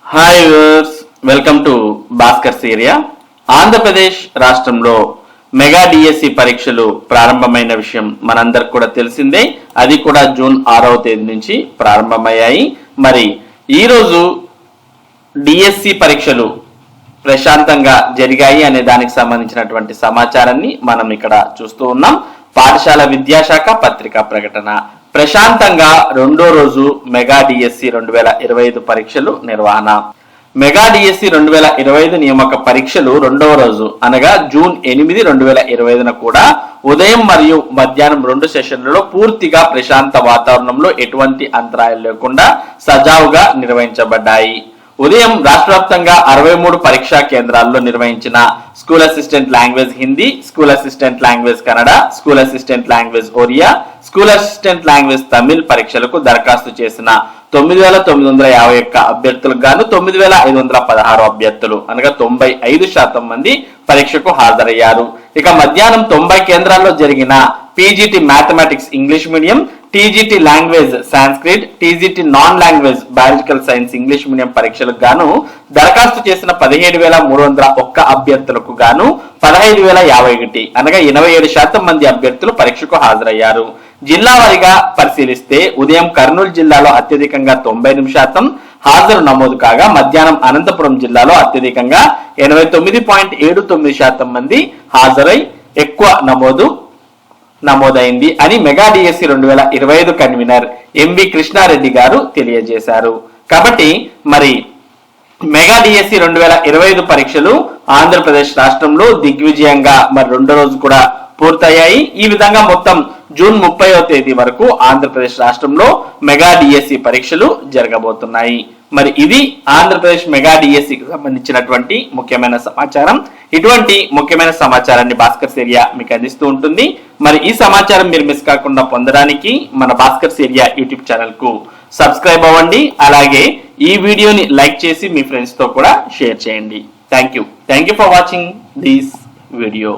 Hi viewers, welcome to Bhaskar area. Andhra Pradesh రాష్ట్రంలో mega DSC పరీక్షలు ప్రారంభమైన విషయం మనందరికి కూడా తెలిసిందే. అది కూడా జూన్ 6వ తేదీ నుంచి ప్రారంభమయ్యాయి. మరి ఈరోజు డిఎస్సి పరీక్షలు ప్రశాంతంగా జరిగాయి అనే దానికి సంబంధించినటువంటి సమాచారాన్ని మనం ఇక్కడ చూస్తూ ఉన్నాం. పాఠశాల విద్యాశాఖ పత్రికా ప్రకటన. ప్రశాంతంగా రెండో రోజు మెగా డిఎస్సి 2025 పరీక్షలు నిర్వహణ. మెగా డిఎస్సి 2025 నియామక పరీక్షలు రెండవ రోజు అనగా జూన్ 8, 2025 కూడా ఉదయం మరియు మధ్యాహ్నం 2 సెషన్లలో పూర్తిగా ప్రశాంత వాతావరణంలో ఎటువంటి అంతరాయాలు లేకుండా సజావుగా నిర్వహించబడ్డాయి. ఉదయం రాష్ట్ర వ్యాప్తంగా 63 పరీక్షా కేంద్రాల్లో నిర్వహించిన school assistant language Hindi, school assistant language Kannada, school assistant language Oriya, school assistant language Tamil పరీక్షలకు దరఖాస్తు చేసిన 9,951 అభ్యర్థులకు గాను 9,516 అభ్యర్థులు అనగా 95% మంది పరీక్షకు హాజరయ్యారు. ఇక మధ్యాహ్నం 90 కేంద్రాల్లో జరిగిన PGT mathematics English medium, TGT language Sanskrit, TGT non language biological science English medium పరీక్షలకు గాను దరఖాస్తు చేసిన 17,301 అభ్యర్థులకు గాను 15,051 అనగా 87% మంది అభ్యర్థులు పరీక్షకు హాజరయ్యారు. జిల్లా వారీగా పరిశీలిస్తే ఉదయం కర్నూలు జిల్లాలో అత్యధికంగా 98% హాజరు నమోదు కాగా మధ్యాహ్నం అనంతపురం జిల్లాలో అత్యధికంగా 89.79% మంది హాజరై ఎక్కువ నమోదైంది అని mega DSC 2025 convener MV Krishna Reddy గారు తెలియజేశారు. కాబట్టి మరి మెగా డిఎస్సి 2025 పరీక్షలు ఆంధ్రప్రదేశ్ రాష్ట్రంలో దిగ్విజయంగా మరి రెండో రోజు కూడా పూర్తయ్యాయి. ఈ విధంగా మొత్తం జూన్ 30వ తేదీ వరకు ఆంధ్రప్రదేశ్ రాష్ట్రంలో మెగా డిఎస్సి పరీక్షలు జరగబోతున్నాయి. మరి ఇది ఆంధ్రప్రదేశ్ మెగా డిఎస్సికి సంబంధించినటువంటి ముఖ్యమైన సమాచారం. ఇటువంటి ముఖ్యమైన సమాచారాన్ని భాస్కర్ ఏరియా మీకు అందిస్తూ ఉంటుంది. మరి ఈ సమాచారం మీరు మిస్ కాకుండా పొందడానికి మన భాస్కర్ ఏరియా యూట్యూబ్ ఛానల్ కు సబ్స్క్రైబ్ అవ్వండి. అలాగే ఈ వీడియోని లైక్ చేసి మీ ఫ్రెండ్స్ తో కూడా షేర్ చేయండి. Thank you for watching this video.